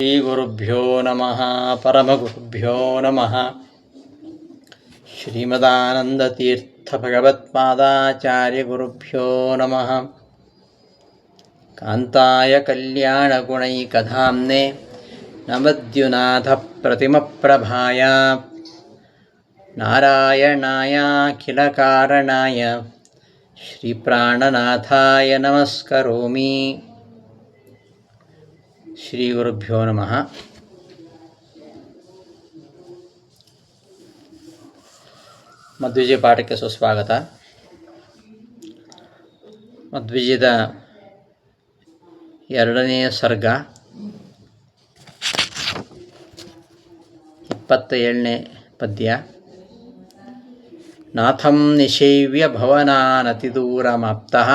ಶ್ರೀಗುರುಭ್ಯೋ ನಮಃ ಪರಮಗುರುಭ್ಯೋ ನಮಃ. ಶ್ರೀಮದಾನಂದತೀರ್ಥಭಗವತ್ಪಾದಾಚಾರ್ಯಗುರುಭ್ಯೋ ನಮಃ. ಕಾಂತಾಯ ಕಲ್ಯಾಣಗುಣೈಕಧಾಮ್ನೆ ನಮದ್ಯುನಾಥಪ್ರತಿಮಪ್ರಭಾಯ ನಾರಾಯಣಾಯಾಖಿಲಕಾರಣಾಯ ಶ್ರೀಪ್ರಾಣನಾಥಾಯ ನಮಸ್ಕರೋಮಿ. ಶ್ರೀ ಗುರುಭ್ಯೋ ನಮಃ. ಮಧ್ವಿಜಯ ಪಾಠಕ್ಕೆ ಸುಸ್ವಾಗತ. ಮಧ್ವಿಜಯದ 2ನೇ ಸರ್ಗ 27ನೇ ಪದ್ಯ. ನಾಥಂ ನಿಷೇವ್ಯ ಭವನಾನತಿದೂರಮಾಪ್ತಃ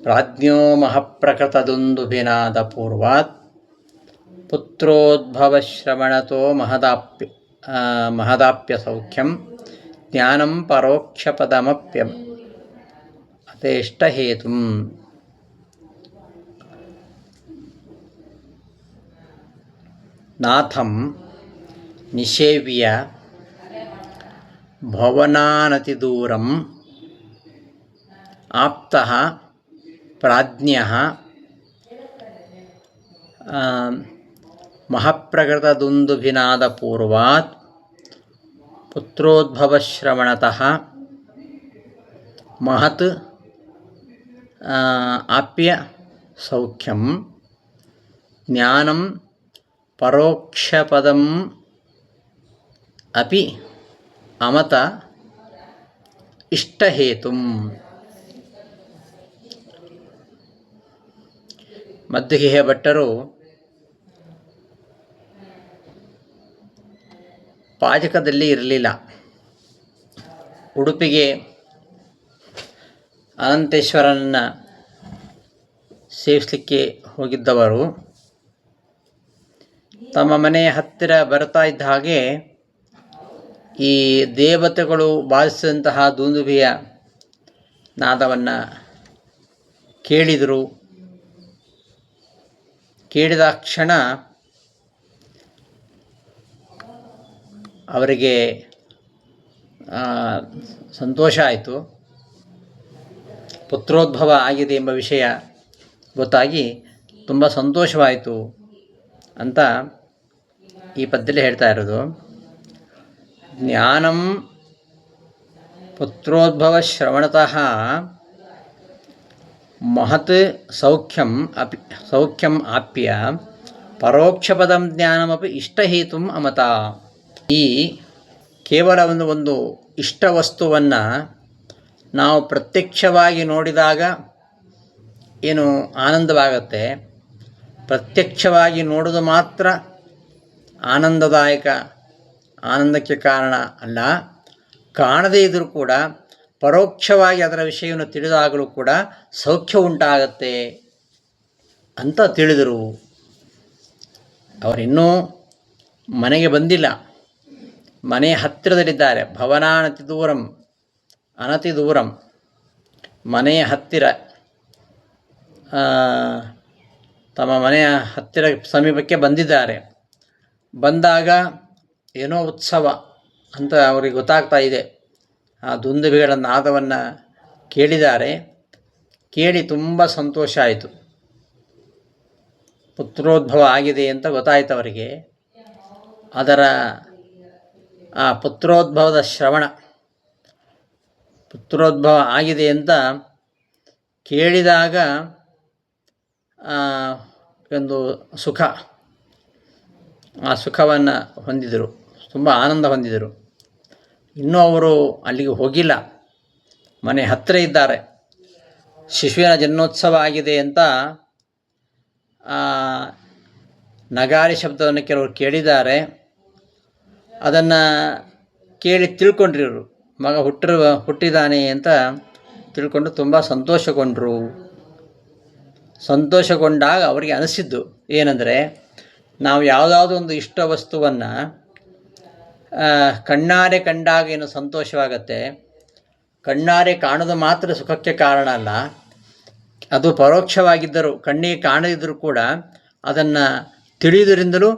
ಪ್ರಾಜ್ಞೋ ಮಹಪ್ರಕೃತದುಂದುಭಿನಾದಪೂರ್ವಾತ್ ಪುತ್ರೋದ್ಭವಶ್ರವಣತೋ ಮಹದಾಪ್ಯಸೌಖ್ಯಂ ಜ್ಞಾನಂ ಪರೋಕ್ಷಪದಮಪ್ಯಂ ಅತೇಷ್ಟಹೇತುಂ. ನಾಥಂ ನಿಷೇವ್ಯ ಭವನಾನತಿದೂರಂ ಆಪ್ತಃ ಪ್ರಾಜ್ಞಃ ಮಹಪ್ರಕೃತದುಂದುಭಿನಾದಪೂರ್ವಾತ್ ಪುತ್ರೋದ್ಭವಶ್ರವಣತಃ ಮಹತ್ ಆಪ್ಯ ಸೌಖ್ಯಂ ಜ್ಞಾನಂ ಪರೋಕ್ಷಪದಂ ಅಪಿ ಅಮತ ಇಷ್ಟಹೇತುಂ. ಮಧ್ವಿಜಯ ಭಟ್ಟರು ಪಾಜಕದಲ್ಲಿ ಇರಲಿಲ್ಲ. ಉಡುಪಿಗೆ ಅನಂತೇಶ್ವರನನ್ನು ಸೇವಿಸಲಿಕ್ಕೆ ಹೋಗಿದ್ದವರು ತಮ್ಮ ಮನೆಯ ಹತ್ತಿರ ಬರ್ತಾ ಇದ್ದ ಹಾಗೆ ಈ ದೇವತೆಗಳು ಬಾರಿಸಿದಂತಹ ದುಂದುಭಿಯ ನಾದವನ್ನು ಕೇಳಿದರು. ಕೇಳಿದ ಕ್ಷಣ ಅವರಿಗೆ ಸಂತೋಷ ಆಯಿತು. ಪುತ್ರೋದ್ಭವ ಆಗಿದೆ ಎಂಬ ವಿಷಯ ಗೊತ್ತಾಗಿ ತುಂಬ ಸಂತೋಷವಾಯಿತು ಅಂತ ಈ ಪದ್ಯದಲ್ಲಿ ಹೇಳ್ತಾ ಇರೋದು. ಜ್ಞಾನಂ ಪುತ್ರೋದ್ಭವ ಶ್ರವಣತಃ ಮಹತ್ ಸೌಖ್ಯಂ ಆಪ್ಯ ಪರೋಕ್ಷಪದಂ ಜ್ಞಾನಮಪಿ ಇಷ್ಟಹೇತುಂ ಅಮತ. ಈ ಕೇವಲ ಒಂದು ಇಷ್ಟ ವಸ್ತುವನ್ನು ನಾವು ಪ್ರತ್ಯಕ್ಷವಾಗಿ ನೋಡಿದಾಗ ಏನು ಆನಂದವಾಗತ್ತೆ, ಪ್ರತ್ಯಕ್ಷವಾಗಿ ನೋಡೋದು ಮಾತ್ರ ಆನಂದಕ್ಕೆ ಕಾರಣ ಅಲ್ಲ, ಕಾಣದೇ ಇದ್ದರೂ ಕೂಡ ಪರೋಕ್ಷವಾಗಿ ಅದರ ವಿಷಯವನ್ನು ತಿಳಿದಾಗಲೂ ಕೂಡ ಸೌಖ್ಯ ಉಂಟಾಗತ್ತೆ ಅಂತ ತಿಳಿದರು. ಅವರಿನ್ನೂ ಮನೆಗೆ ಬಂದಿಲ್ಲ, ಮನೆಯ ಹತ್ತಿರದಲ್ಲಿದ್ದಾರೆ. ಅನತಿ ದೂರಂ ಮನೆಯ ಹತ್ತಿರ, ತಮ್ಮ ಮನೆಯ ಹತ್ತಿರ ಸಮೀಪಕ್ಕೆ ಬಂದಿದ್ದಾರೆ. ಬಂದಾಗ ಏನೋ ಉತ್ಸವ ಅಂತ ಅವರಿಗೆ ಗೊತ್ತಾಗ್ತಾ ಇದೆ. ಆ ದುಂದುಭಿಗಳ ನಾದವನ್ನು ಕೇಳಿದ್ದಾರೆ. ಕೇಳಿ ತುಂಬ ಸಂತೋಷ ಆಯಿತು. ಪುತ್ರೋದ್ಭವ ಆಗಿದೆ ಅಂತ ಗೊತ್ತಾಯಿತು ಅವರಿಗೆ. ಅದರ ಆ ಪುತ್ರೋದ್ಭವದ ಶ್ರವಣ, ಪುತ್ರೋದ್ಭವ ಆಗಿದೆ ಅಂತ ಕೇಳಿದಾಗ ಒಂದು ಸುಖ, ಆ ಸುಖವನ್ನು ಹೊಂದಿದರು, ತುಂಬ ಆನಂದ ಹೊಂದಿದರು. ಇನ್ನೂ ಅವರು ಅಲ್ಲಿಗೆ ಹೋಗಿಲ್ಲ, ಮನೆ ಹತ್ತಿರ ಇದ್ದಾರೆ. ಶಿಶುವಿನ ಜನ್ಮೋತ್ಸವ ಆಗಿದೆ ಅಂತ ನಗಾರಿ ಶಬ್ದವನ್ನು ಕೆಲವರು ಕೇಳಿದ್ದಾರೆ. ಅದನ್ನು ಕೇಳಿ ತಿಳ್ಕೊಂಡ್ರು. ಮಗ ಹುಟ್ಟಿದಾನೆ ಅಂತ ತಿಳ್ಕೊಂಡು ತುಂಬ ಸಂತೋಷಗೊಂಡಾಗ ಅವರಿಗೆ ಅನಿಸಿದ್ದು ಏನೆಂದರೆ, ನಾವು ಯಾವುದಾದ್ರೂ ಒಂದು ಇಷ್ಟ ವಸ್ತುವನ್ನು ಕಣ್ಣಾರೆ ಕಂಡಾಗ ಏನು ಸಂತೋಷವಾಗತ್ತೆ, ಕಣ್ಣಾರೆ ಕಾಣೋದು ಮಾತ್ರ ಸುಖಕ್ಕೆ ಕಾರಣ ಅಲ್ಲ, ಅದು ಪರೋಕ್ಷವಾಗಿದ್ದರೂ ಕಣ್ಣಿಗೆ ಕಾಣದಿದ್ದರೂ ಕೂಡ ಅದನ್ನು ತಿಳಿಯುವುದರಿಂದಲೂ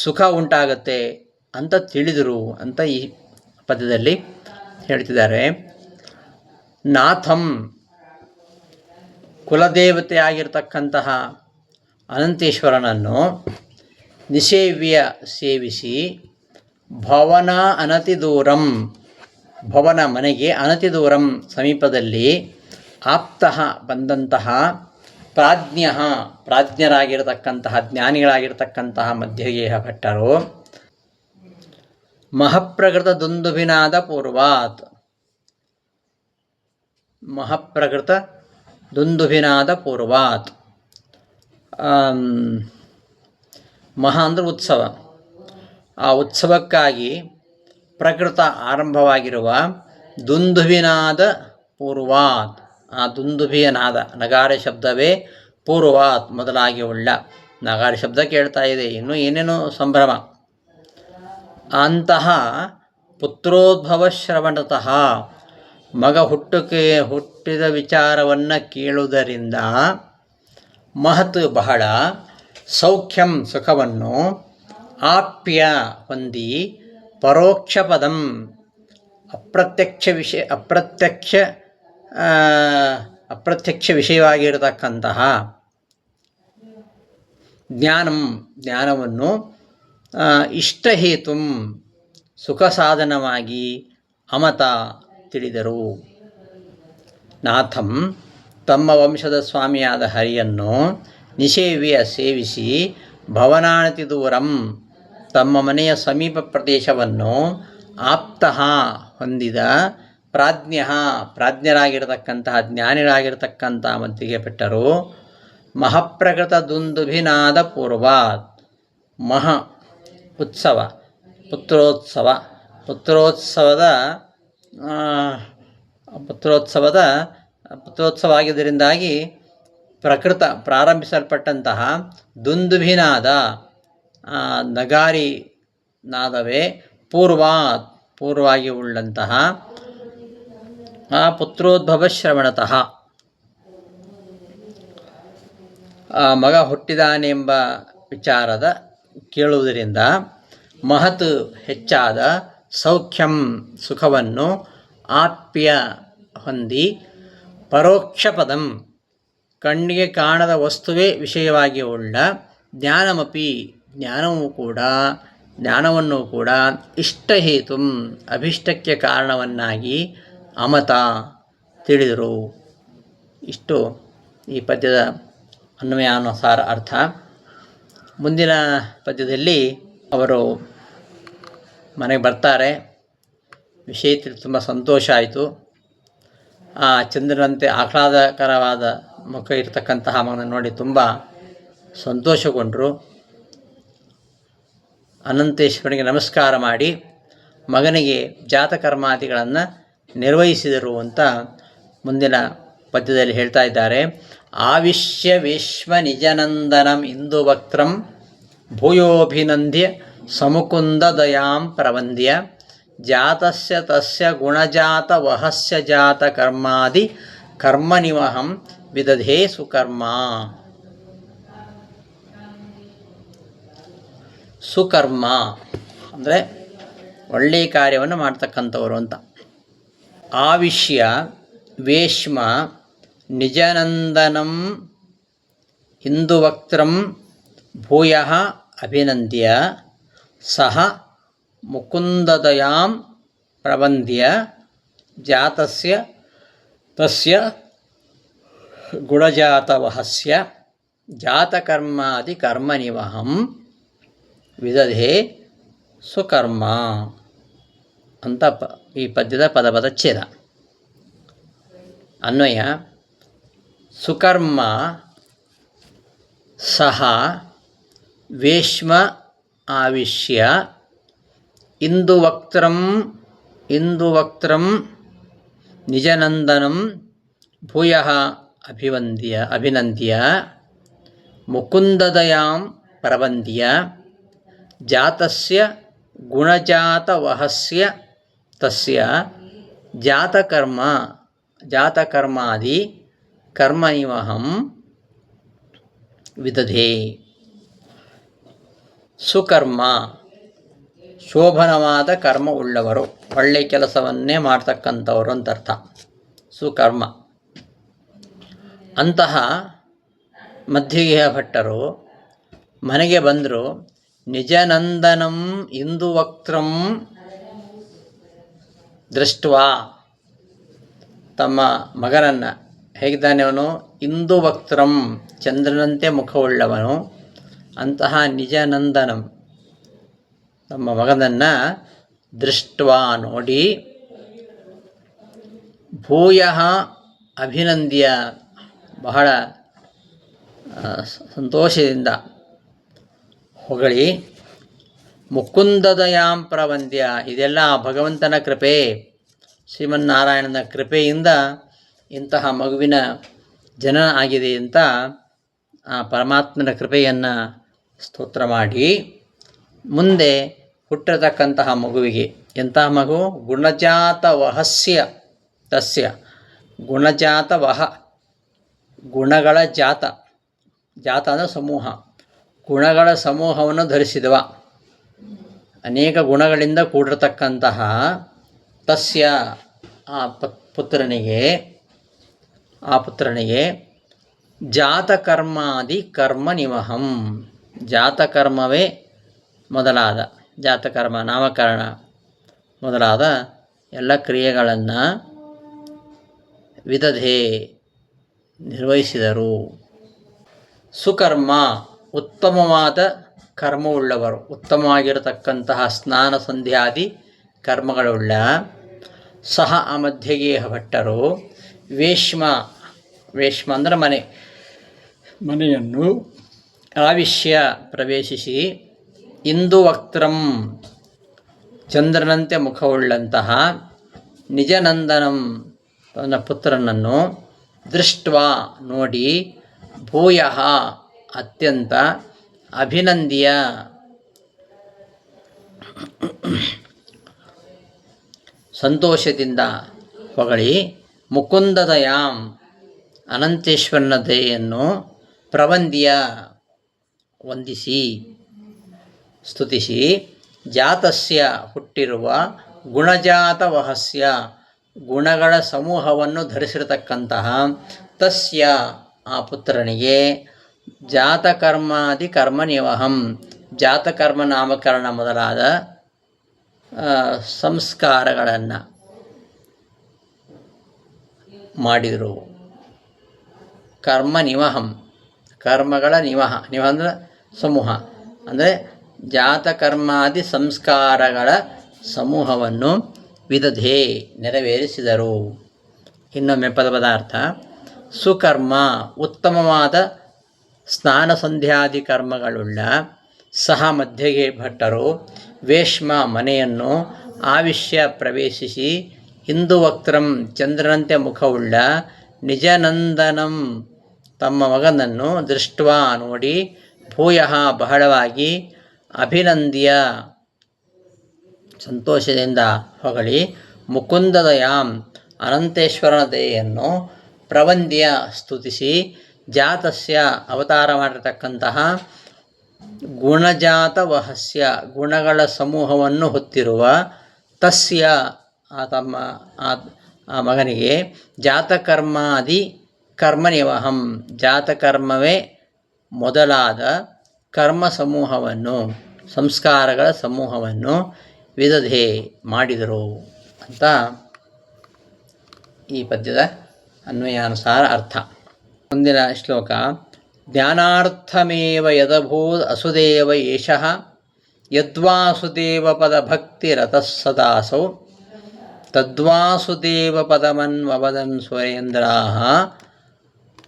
ಸುಖ ಉಂಟಾಗತ್ತೆ ಅಂತ ತಿಳಿದರು ಅಂತ ಈ ಪದ್ಯದಲ್ಲಿ ಹೇಳ್ತಿದ್ದಾರೆ. ನಾಥಂ ಕುಲದೇವತೆ ಆಗಿರತಕ್ಕಂತಹ ಅನಂತೇಶ್ವರನನ್ನು ನಿಷೇವ್ಯ ಸೇವಿಸಿ ಭವನ ಅನತಿ ದೂರಂ, ಭವನ ಮನೆಗೆ ಅನತಿ ದೂರಂ ಸಮೀಪದಲ್ಲಿ ಆಪ್ತಃ ಬಂದಂತಹ ಪ್ರಾಜ್ಞರಾಗಿರತಕ್ಕಂತಹ ಜ್ಞಾನಿಗಳಾಗಿರ್ತಕ್ಕಂತಹ ಮಧ್ಯಗೇಹ ಭಟ್ಟರು ಮಹಪ್ರಕೃತ ದುಂದುಭಿನಾದ ಪೂರ್ವಾತ್, ಮಹಪ್ರಕೃತ ದುಂದುಭಿನಾದ ಪೂರ್ವಾತ್, ಮಹಾ ಅಂದರೆ ಉತ್ಸವ, ಆ ಉತ್ಸವಕ್ಕಾಗಿ ಪ್ರಕೃತ ಆರಂಭವಾಗಿರುವ ದುಂದುಭಿನಾದ ಪೂರ್ವಾತ್, ಆ ದುಂದುಭಿಯ ನಾದ ನಗಾರೆ ಶಬ್ದವೇ ಪೂರ್ವಾತ್ ಮೊದಲಾಗಿ ಉಳ್ಳ ನಗಾರೆ ಶಬ್ದ ಕೇಳ್ತಾ ಇದೆ, ಇನ್ನೂ ಏನೇನೋ ಸಂಭ್ರಮ. ಅಂತಹ ಪುತ್ರೋದ್ಭವ ಶ್ರವಣತಃ ಮಗ ಹುಟ್ಟಿದ ವಿಚಾರವನ್ನು ಕೇಳುವುದರಿಂದ ಮಹತ್ ಬಹಳ ಸೌಖ್ಯಂ ಸುಖವನ್ನು ಆಪ್ಯ ಹೊಂದಿ ಪರೋಕ್ಷ ಪದಂ ಅಪ್ರತ್ಯಕ್ಷ ವಿಷಯವಾಗಿರತಕ್ಕಂತಹ ಜ್ಞಾನವನ್ನು ಇಷ್ಟಹೇತುಂ ಸುಖ ಸಾಧನವಾಗಿ ಅಮತ ತಿಳಿದರು. ನಾಥಂ ತಮ್ಮ ವಂಶದ ಸ್ವಾಮಿಯಾದ ಹರಿಯನ್ನು ನಿಷೇವ್ಯ ಸೇವಿಸಿ ಭವನಾನತಿ ದೂರಂ ತಮ್ಮ ಮನೆಯ ಸಮೀಪ ಪ್ರದೇಶವನ್ನು ಆಪ್ತಃ ಹೊಂದಿದ ಪ್ರಾಜ್ಞರಾಗಿರತಕ್ಕಂತಹ ಜ್ಞಾನಿಗಳಾಗಿರ್ತಕ್ಕಂತಹ ಮಧ್ಯಗೆ ಬಿಟ್ಟರು ಮಹಪ್ರಕೃತ ದುಂದುಭಿನಾದ ಪೂರ್ವಾತ್, ಮಹ ಉತ್ಸವ ಪುತ್ರೋತ್ಸವ ಆಗಿದ್ದರಿಂದಾಗಿ ಪ್ರಾರಂಭಿಸಲ್ಪಟ್ಟಂತಹ ದುಂದುಭಿನಾದ ನಗಾರಿ ನಾದವೇ ಪೂರ್ವವಾಗಿ ಉಳ್ಳಂತಹ ಆ ಪುತ್ರೋದ್ಭವ ಶ್ರವಣತಃ ಮಗ ಹುಟ್ಟಿದಾನೆಂಬ ವಿಚಾರದ ಕೇಳುವುದರಿಂದ ಮಹತ್ ಹೆಚ್ಚಾದ ಸೌಖ್ಯಂ ಸುಖವನ್ನು ಆಪ್ಯ ಹೊಂದಿ ಪರೋಕ್ಷ ಪದಂ ಕಣ್ಣಿಗೆ ಕಾಣದ ವಸ್ತುವೇ ವಿಷಯವಾಗಿ ಉಳ್ಳ ಜ್ಞಾನವನ್ನು ಕೂಡ ಇಷ್ಟಹೇತು ಅಭಿಷ್ಟಕ್ಕೆ ಕಾರಣವನ್ನಾಗಿ ಅಮತ ತಿಳಿದರು. ಇಷ್ಟು ಈ ಪದ್ಯದ ಅನ್ವಯಾನುಸಾರ ಅರ್ಥ. ಮುಂದಿನ ಪದ್ಯದಲ್ಲಿ ಅವರು ಮನೆಗೆ ಬರ್ತಾರೆ. ವಿಷಯ ತಿಳಿದು ತುಂಬ ಸಂತೋಷ ಆಯಿತು. ಆ ಚಂದ್ರನಂತೆ ಆಹ್ಲಾದಕರವಾದ ಮುಖ ಇರತಕ್ಕಂತಹ ಮಗನ ನೋಡಿ ತುಂಬ ಸಂತೋಷಗೊಂಡರು. ಅನಂತೇಶ್ವರನಿಗೆ ನಮಸ್ಕಾರ ಮಾಡಿ ಮಗನಿಗೆ ಜಾತಕರ್ಮಾದಿಗಳನ್ನು ನಿರ್ವಹಿಸಿದರು ಅಂತ ಮುಂದಿನ ಪದ್ಯದಲ್ಲಿ ಹೇಳ್ತಾ ಇದ್ದಾರೆ. ಆವಿಶ್ಯ ವಿಶ್ವ ನಿಜನಂದನಂ ಇಂದು ವಕ್ತ್ರಂ ಭೂಯೋಭಿನಂದ್ಯ ಸಮುಕುಂದ ದಯಾಂ ಪ್ರವಂದ್ಯ ಜಾತಸ್ಯ ತಸ್ಯ ಗುಣಜಾತ ವಹಸ್ಯ ಜಾತ ಕರ್ಮಾದಿ ಕರ್ಮನಿವಹಂ ವಿದಧೇ ಸುಕರ್ಮ. ಸುಕರ್ಮ ಅಂದರೆ ಒಳ್ಳೆಯ ಕಾರ್ಯವನ್ನು ಮಾಡ್ತಕ್ಕಂಥವರು ಅಂತ. ಆವಿಶ್ಯ ವೇಶ್ಮ ನಿಜನಂದನಂ ಇಂದುವಕ್ತ್ರಂ ಭೂಯಃ ಅಭಿನಂದ್ಯ ಸಹ ಮುಕುಂದದಯಾಂ ಪ್ರವಂದ್ಯ ಜಾತಸ್ಯ ತಸ್ಯ ಗುಣಜಾತವಹಸ್ಯ ಜಾತಕರ್ಮಾದಿ ಕರ್ಮನಿವಹಂ ವಿದಧೇ ಸುಕರ್ಮ ಅಂತ ಈ ಪದ್ಯದ ಪದಚ್ಛೇದ. ಅನ್ವಯ: ಸುಕರ್ಮ ಸಹ ವೇಶ್ಮ ಆವಿಶ್ಯ ಇಂದುವಕ್ತ್ರಂ ನಿಜನಂದನಂ ಭೂಯಃ ಅಭಿನಂದ್ಯ ಮುಕುಂದದಯಾಂ ಪ್ರವಂದ್ಯ ಜಾತಸ್ಯ ಗುಣಜಾತವಹಸ್ಯ ತಸ್ಯ ಜಾತಕರ್ಮಾದಿ ಕರ್ಮನಿವಹಂ ವಿದಧೇ. ಸುಕರ್ಮ ಶೋಭನವಾದ ಕರ್ಮ ಉಳ್ಳವರು, ಒಳ್ಳೆ ಕೆಲಸವನ್ನೇ ಮಾಡ್ತಕ್ಕಂಥವರು ಅಂತ ಅರ್ಥ. ಸುಕರ್ಮ. ಅಂತಹ ಮಧ್ಯಗೆಯ ಭಟ್ಟರು ಮನೆಗೆ ಬಂದರು. ನಿಜನಂದನಂ ಇಂದುವಕ್ತ್ರಂ ದೃಷ್ಟ್ವಾ, ತಮ್ಮ ಮಗನನ್ನು, ಹೇಗಿದ್ದಾನೆ ಅವನು? ಇಂದುವಕ್ತ್ರಂ, ಚಂದ್ರನಂತೆ ಮುಖವುಳ್ಳವನು. ಅಂತಹ ನಿಜನಂದನಂ, ತಮ್ಮ ಮಗನನ್ನು ದೃಷ್ಟ್ವಾ ನೋಡಿ, ಭೂಯಃ ಅಭಿನಂದ್ಯ, ಬಹಳ ಸಂತೋಷದಿಂದ ಹೊಗಳಿ, ಮುಕುಂದದಯಾಂ ಪ್ರವಂದ್ಯ, ಇದೆಲ್ಲ ಭಗವಂತನ ಕೃಪೆ, ಶ್ರೀಮನ್ನಾರಾಯಣನ ಕೃಪೆಯಿಂದ ಇಂತಹ ಮಗುವಿನ ಜನನ ಆಗಿದೆ ಅಂತ ಆ ಪರಮಾತ್ಮನ ಕೃಪೆಯನ್ನು ಸ್ತೋತ್ರ ಮಾಡಿ, ಮುಂದೆ ಹುಟ್ಟಿರತಕ್ಕಂತಹ ಮಗುವಿಗೆ, ಎಂತಹ ಮಗು? ಗುಣಜಾತ ವಹಸ್ಯ ತಸ್ಯ, ಗುಣಜಾತ ವಹ, ಗುಣಗಳ ಜಾತ, ಜಾತ ಅಂದರೆ ಸಮೂಹ, ಗುಣಗಳ ಸಮೂಹವನ್ನು ಧರಿಸಿದವ, ಅನೇಕ ಗುಣಗಳಿಂದ ಕೂಡಿರತಕ್ಕಂತಹ ತಸ್ಯ, ಆ ಪುತ್ರನಿಗೆ ಜಾತಕರ್ಮಾದಿ ಕರ್ಮ ನಿವಹಂ, ಜಾತಕರ್ಮವೇ ಮೊದಲಾದ, ಜಾತಕರ್ಮ ನಾಮಕರಣ ಮೊದಲಾದ ಎಲ್ಲ ಕ್ರಿಯೆಗಳನ್ನು ವಿದಧೆ ನಿರ್ವಹಿಸಿದರು. ಸುಕರ್ಮ ಉತ್ತಮವಾದ ಕರ್ಮವುಳ್ಳವರು, ಉತ್ತಮವಾಗಿರತಕ್ಕಂತಹ ಸ್ನಾನ ಸಂಧ್ಯಾದಿ ಕರ್ಮಗಳುಳ್ಳ. ಸಹ ಆ ಮಧ್ಯಗೇಹ ಭಟ್ಟರು ವೇಶ್ಮ, ವೇಶ್ಮ ಅಂದರೆ ಮನೆಯನ್ನು ಆವಿಶ್ಯ ಪ್ರವೇಶಿಸಿ, ಇಂದುವಕ್ತ್ರಂ ಚಂದ್ರನಂತೆ ಮುಖವುಳ್ಳಂತಹ ನಿಜನಂದನಂ ತನ್ನ ಪುತ್ರನನ್ನು ದೃಷ್ಟ್ವಾ ನೋಡಿ, ಭೂಯಃ ಅತ್ಯಂತ ಅಭಿನಂದ್ಯ ಸಂತೋಷದಿಂದ ಹೊಗಳಿ, ಮುಕುಂದದಯಾಂ ಅನಂತೇಶ್ವರನ ದಯೆಯನ್ನು ಪ್ರವಂದ್ಯ ವಂದಿಸಿ ಸ್ತುತಿಸಿ, ಜಾತಸ್ಯ ಹುಟ್ಟಿರುವ, ಗುಣಜಾತ ವಹಸ್ಯ ಗುಣಗಳ ಸಮೂಹವನ್ನು ಧರಿಸಿರತಕ್ಕಂತಹ, ತಸ್ಯ ಆ ಪುತ್ರನಿಗೆ, ಜಾತಕರ್ಮಾದಿ ಕರ್ಮ ನಿವಹಂ ಜಾತಕರ್ಮ ನಾಮಕರಣ ಮೊದಲಾದ ಸಂಸ್ಕಾರಗಳನ್ನು ಮಾಡಿದರು. ಕರ್ಮ ನಿವಹಂ, ಕರ್ಮಗಳ ನಿವಹ, ನಿವಹ ಅಂದರೆ ಸಮೂಹ, ಅಂದರೆ ಜಾತಕರ್ಮಾದಿ ಸಂಸ್ಕಾರಗಳ ಸಮೂಹವನ್ನು ವಿದಧೆ ನೆರವೇರಿಸಿದರು. ಇನ್ನೊಮ್ಮೆ ಪದಾರ್ಥ. ಸುಕರ್ಮ ಉತ್ತಮವಾದ ಸ್ನಾನ ಸಂಧ್ಯಾದಿ ಕರ್ಮಗಳುಳ್ಳ. ಸಹ ಮಧ್ಯಗೆ ಭಟ್ಟರು ವೇಶ್ಮ ಮನೆಯನ್ನು ಆವಿಶ್ಯ ಪ್ರವೇಶಿಸಿ, ಇಂದುವಕ್ತ್ರಂ ಚಂದ್ರನಂತೆ ಮುಖವುಳ್ಳ ನಿಜನಂದನಂ ತಮ್ಮ ಮಗನನ್ನು ದೃಷ್ಟ್ವಾ ನೋಡಿ, ಭೂಯಃ ಬಹಳವಾಗಿ, ಅಭಿನಂದ್ಯ ಸಂತೋಷದಿಂದ ಹೊಗಳಿ, ಮುಕುಂದದಯಾಂ ಅನಂತೇಶ್ವರನ ದಯೆಯನ್ನು ಪ್ರವಂದ್ಯ ಸ್ತುತಿಸಿ, ಜಾತಸ್ಯ ಅವತಾರ ಮಾಡಿರತಕ್ಕಂತಹ, ಗುಣಜಾತ ವಹಸ್ಯ ಗುಣಗಳ ಸಮೂಹವನ್ನು ಹೊತ್ತಿರುವ, ತಸ್ಯ ಆ ಮಗನಿಗೆ, ಜಾತಕರ್ಮಾದಿ ಕರ್ಮ ನಿವಹಂ ಜಾತಕರ್ಮವೇ ಮೊದಲಾದ ಕರ್ಮ ಸಮೂಹವನ್ನು, ಸಂಸ್ಕಾರಗಳ ಸಮೂಹವನ್ನು ವಿದಧೆ ಮಾಡಿದರು ಅಂತ ಈ ಪದ್ಯದ ಅನ್ವಯಾನುಸಾರ ಅರ್ಥ. ಮುಂದಿನ ಶ್ಲೋಕ. ಜ್ಞಾನಾರ್ಥಮೇವ ಯದಭೂದ್ ಅಸುದೇವ ಏಷಃ, ಯದ್ವಾಸುದೇವ ಪದಭಕ್ತಿರತಃ ಸದಾಸೌ, ತದ್ವಾಸುದೇವ ಪದಮನ್ವವದನ್ ಸುರೇಂದ್ರಾಃ,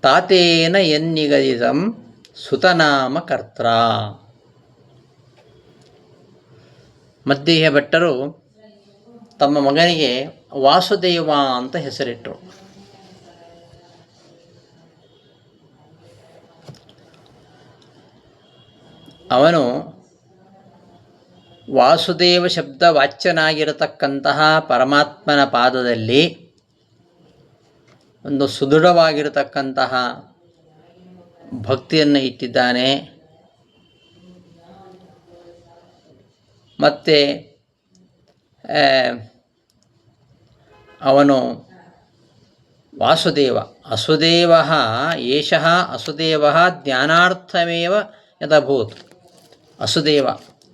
ತಾತೇನ ಯನ್ನಿಗದಿತಂ ಸುತನಾಮ ಕರ್ತ್ರ. ಮಧ್ಯೆಯ ಭಟ್ಟರು ತಮ್ಮ ಮಗನಿಗೆ ವಾಸುದೇವ ಅಂತ ಹೆಸರಿಟ್ಟರು. ಅವನು ವಾಸುದೇವ ಶಬ್ದ ವಾಚ್ಯನಾಗಿರತಕ್ಕಂತಹ ಪರಮಾತ್ಮನ ಪಾದದಲ್ಲಿ ಒಂದು ಸುದೃಢವಾಗಿರತಕ್ಕಂತಹ ಭಕ್ತಿಯನ್ನು ಇಟ್ಟಿದ್ದಾನೆ. ಮತ್ತು ಅವನು ವಾಸುದೇವ ಅಸುದೇವ ಏಷಃ ಅಸುದೇವ ಜ್ಞಾನಾರ್ಥಮೇವ ಯದಭೂತ್. ಅಸುದೇವ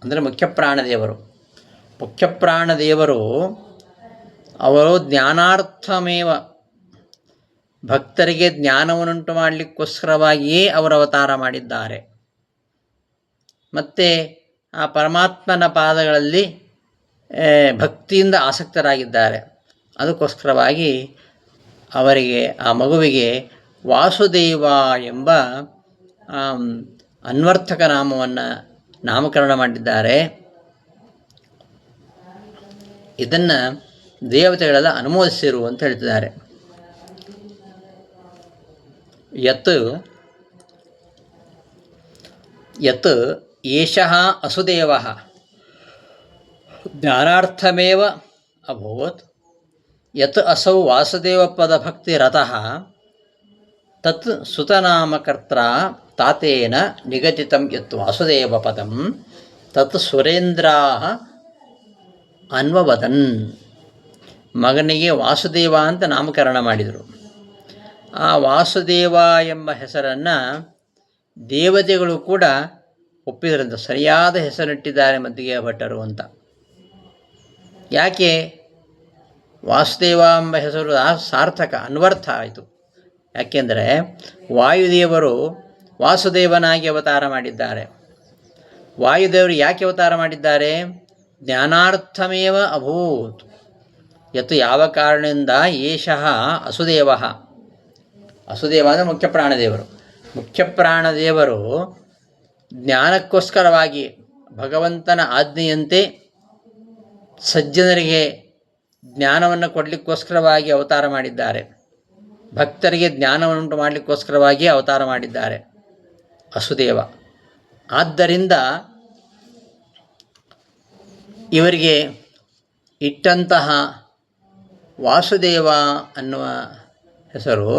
ಅಂದರೆ ಮುಖ್ಯಪ್ರಾಣದೇವರು. ಮುಖ್ಯಪ್ರಾಣದೇವರು ಅವರು ಜ್ಞಾನಾರ್ಥಮೇವ, ಭಕ್ತರಿಗೆ ಜ್ಞಾನವನ್ನುಂಟು ಮಾಡಲಿಕ್ಕೋಸ್ಕರವಾಗಿಯೇ ಅವರು ಅವತಾರ ಮಾಡಿದ್ದಾರೆ. ಮತ್ತು ಆ ಪರಮಾತ್ಮನ ಪಾದಗಳಲ್ಲಿ ಭಕ್ತಿಯಿಂದ ಆಸಕ್ತರಾಗಿದ್ದಾರೆ. ಅದಕ್ಕೋಸ್ಕರವಾಗಿ ಅವರಿಗೆ, ಆ ಮಗುವಿಗೆ ವಾಸುದೇವ ಎಂಬ ಅನ್ವರ್ಥಕ ನಾಮವನ್ನು ನಾಮಕರಣ ಮಾಡಿದ್ದಾರೆ. ಇದನ್ನು ದೇವತೆಗಳೆಲ್ಲ ಅನುಮೋದಿಸಿರು ಅಂತ ಹೇಳ್ತಿದ್ದಾರೆ. ಯತ್ ಏಷಃ ಅಸುದೇವಃ ಜ್ಞಾನಾರ್ಥಮೇವ ಅಭೂತ್, ಯತ್ ಅಸೌ ವಾಸುದೇವಪದಭಕ್ತಿರತಃ ತತ್ ಸುತನಾಮಕರ್ತ್ರ ತಾತೇನ ನಿಗದಿತಂ ಯತ್ ವಾಸುದೇವಪದಂ ತತ್ ಸುರೇಂದ್ರಾಃ ಅನ್ವವದನ್. ಮಗನಿಗೆ ವಾಸುದೇವ ಅಂತ ನಾಮಕರಣ ಮಾಡಿದರು. ಆ ವಾಸುದೇವ ಎಂಬ ಹೆಸರನ್ನು ದೇವತೆಗಳು ಕೂಡ ಒಪ್ಪಿದರಂತೆ. ಸರಿಯಾದ ಹೆಸರಿಟ್ಟಿದ್ದಾರೆ ಮದ್ದಿಗೆ ಭಟ್ಟರು ಅಂತ. ಯಾಕೆ ವಾಸುದೇವ ಎಂಬ ಹೆಸರು ಸಾರ್ಥಕ, ಅನ್ವರ್ಥ ಆಯಿತು. ಯಾಕೆಂದರೆ ವಾಯುದೇವರು ವಾಸುದೇವನಾಗಿ ಅವತಾರ ಮಾಡಿದ್ದಾರೆ. ವಾಯುದೇವರು ಯಾಕೆ ಅವತಾರ ಮಾಡಿದ್ದಾರೆ? ಜ್ಞಾನಾರ್ಥಮೇವ ಅಭೂತ್. ಯತ್ ಯಾವ ಕಾರಣದಿಂದ ಏಷಃ ಅಸುದೇವ, ಅಸುದೇವ ಅಂದರೆ ಮುಖ್ಯಪ್ರಾಣದೇವರು. ಮುಖ್ಯಪ್ರಾಣದೇವರು ಜ್ಞಾನಕ್ಕೋಸ್ಕರವಾಗಿ ಭಗವಂತನ ಆಜ್ಞೆಯಂತೆ ಸಜ್ಜನರಿಗೆ ಜ್ಞಾನವನ್ನು ಕೊಡಲಿಕ್ಕೋಸ್ಕರವಾಗಿ ಅವತಾರ ಮಾಡಿದ್ದಾರೆ. ಭಕ್ತರಿಗೆ ಜ್ಞಾನವನ್ನುಂಟು ಮಾಡಲಿಕ್ಕೋಸ್ಕರವಾಗಿ ಅವತಾರ ಮಾಡಿದ್ದಾರೆ ಅಸುದೇವ. ಆದ್ದರಿಂದ ಇವರಿಗೆ ಇಟ್ಟಂತಹ ವಾಸುದೇವ ಅನ್ನುವ ಹೆಸರು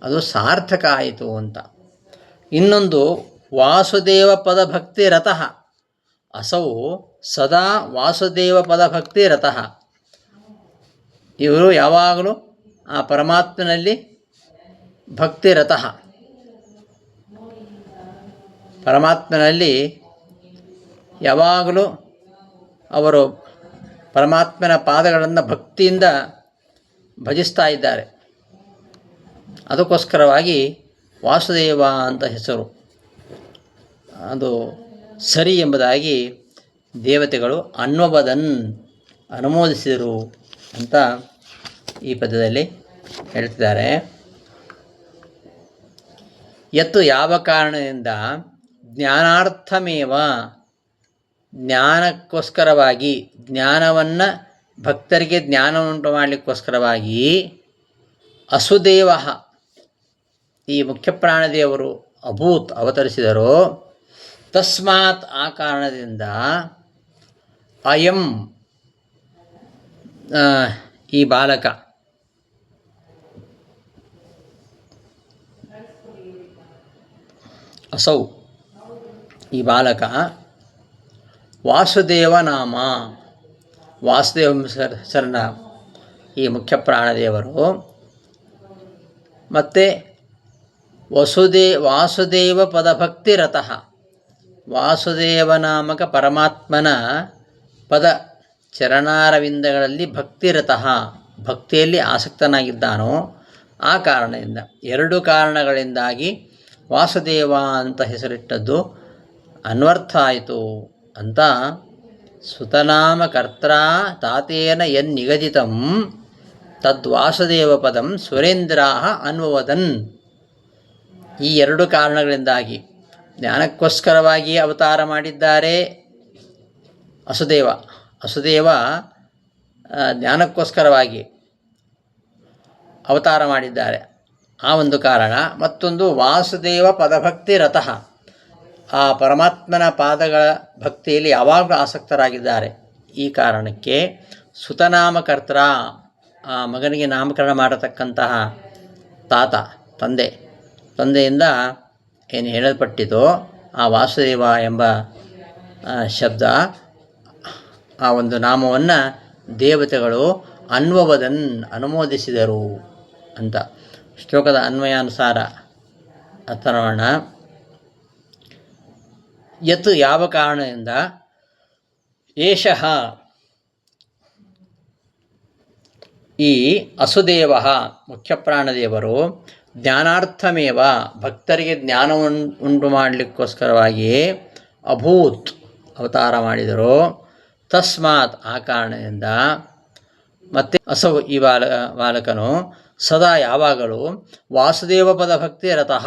ಅದು ಸಾರ್ಥಕ ಆಯಿತು ಅಂತ. ಇನ್ನೊಂದು ವಾಸುದೇವ ಪದಭಕ್ತಿ ರತಃ, ಅಸೌ ಸದಾ ವಾಸುದೇವ ಪದಭಕ್ತಿ ರತಃ. ಇವರು ಯಾವಾಗಲೂ ಆ ಪರಮಾತ್ಮನಲ್ಲಿ ಭಕ್ತಿ ರತಃ, ಪರಮಾತ್ಮನಲ್ಲಿ ಯಾವಾಗಲೂ ಅವರು ಪರಮಾತ್ಮನ ಪಾದಗಳನ್ನು ಭಕ್ತಿಯಿಂದ ಭಜಿಸ್ತಾ ಇದ್ದಾರೆ. ಅದಕ್ಕೋಸ್ಕರವಾಗಿ ವಾಸುದೇವ ಅಂತ ಹೆಸರು ಅದು ಸರಿ ಎಂಬುದಾಗಿ ದೇವತೆಗಳು ಅನ್ವಬದನ್ ಅನುಮೋದಿಸಿದರು ಅಂತ ಈ ಪದ್ಯದಲ್ಲಿ ಹೇಳ್ತಿದ್ದಾರೆ. ಯತ್ತು ಯಾವ ಕಾರಣದಿಂದ ಜ್ಞಾನಾರ್ಥಮೇವ, ಜ್ಞಾನಕ್ಕೋಸ್ಕರವಾಗಿ, ಜ್ಞಾನವನ್ನು ಭಕ್ತರಿಗೆ ಜ್ಞಾನವನ್ನುಂಟು ಮಾಡಲಿಕ್ಕೋಸ್ಕರವಾಗಿ ಅಸುದೇವ ಈ ಮುಖ್ಯಪ್ರಾಣದೇವರು ಅಭೂತ್ ಅವತರಿಸಿದರು. ತಸ್ಮಾತ್ ಆ ಕಾರಣದಿಂದ ಅಯಂ ಈ ಬಾಲಕ ಅಸೌ ಈ ಬಾಲಕ ವಾಸುದೇವ ನಾಮ, ವಾಸುದೇವ ಹೆಸರನ್ನ ಈ ಮುಖ್ಯಪ್ರಾಣದೇವರು ಮತ್ತು ವಾಸುದೇವ ಪದಭಕ್ತಿ ರತಃ, ವಾಸುದೇವನಾಮಕ ಪರಮಾತ್ಮನ ಪದ ಚರಣಾರವಿಂದಗಳಲ್ಲಿ ಭಕ್ತಿರತಃ, ಭಕ್ತಿಯಲ್ಲಿ ಆಸಕ್ತನಾಗಿದ್ದಾನೋ ಆ ಕಾರಣದಿಂದ, ಎರಡು ಕಾರಣಗಳಿಂದಾಗಿ ವಾಸುದೇವ ಅಂತ ಹೆಸರಿಟ್ಟದ್ದು ಅನ್ವರ್ಥ ಆಯಿತು ಅಂತ ಸುತನಾಮಕರ್ತ್ರ ತಾತೇನ ಯನ್ನಿಗದಿತಂ ತದ್ವಾಸುದೇವ ಪದಂ ಸುರೇಂದ್ರಾಃ ಅನ್ವವದನ್. ಈ ಎರಡು ಕಾರಣಗಳಿಂದಾಗಿ ಜ್ಞಾನಕ್ಕೋಸ್ಕರವಾಗಿ ಅವತಾರ ಮಾಡಿದ್ದಾರೆ ಅಸುದೇವ. ಅಸುದೇವ ಜ್ಞಾನಕ್ಕೋಸ್ಕರವಾಗಿ ಅವತಾರ ಮಾಡಿದ್ದಾರೆ, ಆ ಒಂದು ಕಾರಣ. ಮತ್ತೊಂದು ವಾಸುದೇವ ಪದಭಕ್ತಿ ರತಃ, ಆ ಪರಮಾತ್ಮನ ಪಾದಗಳ ಭಕ್ತಿಯಲ್ಲಿ ಯಾವಾಗಲೂ ಆಸಕ್ತರಾಗಿದ್ದಾರೆ. ಈ ಕಾರಣಕ್ಕೆ ಸುತನಾಮಕರ್ತರ, ಆ ಮಗನಿಗೆ ನಾಮಕರಣ ಮಾಡತಕ್ಕಂತಹ ತಾತ, ತಂದೆಯಿಂದ ಏನು ಹೇಳಲ್ಪಟ್ಟಿತೋ ಆ ವಾಸುದೇವ ಎಂಬ ಶಬ್ದ, ಆ ಒಂದು ನಾಮವನ್ನು ದೇವತೆಗಳು ಅನ್ವವದನ್ ಅನುಮೋದಿಸಿದರು ಅಂತ ಶ್ಲೋಕದ ಅನ್ವಯಾನುಸಾರ ಅರ್ಥ ಮಾಡೋಣ. ಯತ್ ಯಾವ ಕಾರಣದಿಂದ ಏಷಃ ಈ ಅಸುದೇವ ಮುಖ್ಯಪ್ರಾಣದೇವರು ಜ್ಞಾನಾರ್ಥಮೇವ ಭಕ್ತರಿಗೆ ಜ್ಞಾನವನ್ನು ಉಂಟು ಮಾಡಲಿಕ್ಕೋಸ್ಕರವಾಗಿಯೇ ಅಭೂತ್ ಅವತಾರ ಮಾಡಿದರು. ತಸ್ಮಾತ್ ಆ ಕಾರಣದಿಂದ ಮತ್ತು ಅಸೌ ಈ ಬಾಲಕನು ಸದಾ ಯಾವಾಗಲೂ ವಾಸುದೇವ ಪದ ಭಕ್ತಿ ರತಃ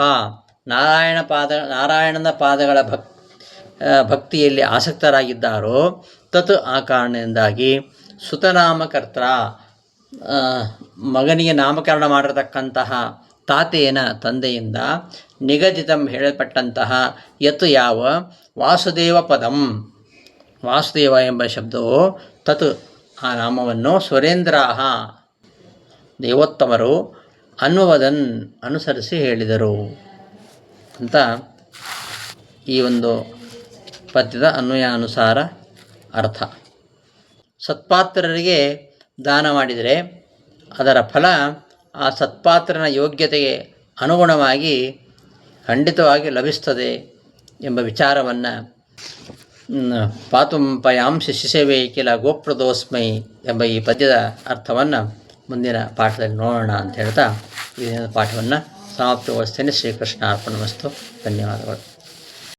ನಾರಾಯಣನ ಪಾದಗಳ ಭಕ್ತಿಯಲ್ಲಿ ಆಸಕ್ತರಾಗಿದ್ದಾರೋ ತತ್ ಆ ಕಾರಣದಿಂದಾಗಿ ಸುತನಾಮಕರ್ತ ಮಗನಿಗೆ ನಾಮಕರಣ ಮಾಡಿರತಕ್ಕಂತಹ ತಾತೇನ ತಂದೆಯಿಂದ ನಿಗದಿತಂ ಹೇಳಲ್ಪಟ್ಟಂತಹ ಯತ್ ಯಾವ ವಾಸುದೇವ ಪದಂ ವಾಸುದೇವ ಎಂಬ ಶಬ್ದವು ತತ್ ಆ ನಾಮವನ್ನು ಸ್ವರೇಂದ್ರಾಹ ದೇವೋತ್ತಮರು ಅನ್ವವದನ್ ಅನುಸರಿಸಿ ಹೇಳಿದರು ಅಂತ ಈ ಒಂದು ಪದ್ಯದ ಅನ್ವಯಾನುಸಾರ ಅರ್ಥ. ಸತ್ಪಾತ್ರರಿಗೆ ದಾನ ಮಾಡಿದರೆ ಅದರ ಫಲ ಆ ಸತ್ಪಾತ್ರನ ಯೋಗ್ಯತೆಗೆ ಅನುಗುಣವಾಗಿ ಖಂಡಿತವಾಗಿ ಲಭಿಸ್ತದೆ ಎಂಬ ವಿಚಾರವನ್ನು ಪಾತುಂ ಪಯಾಂಸಿ ಶಿಶೇವೆ ಕಿಲ ಗೋಪ್ರದೋಸ್ಮೈ ಎಂಬ ಈ ಪದ್ಯದ ಅರ್ಥವನ್ನು ಮುಂದಿನ ಪಾಠದಲ್ಲಿ ನೋಡೋಣ ಅಂತ ಹೇಳ್ತಾ ಈ ಪಾಠವನ್ನು ಸಮಾಪ್ತಗೊಳಿಸ್ತೇನೆ. ಶ್ರೀಕೃಷ್ಣ ಅರ್ಪಣಮಸ್ತು. ಧನ್ಯವಾದಗಳು.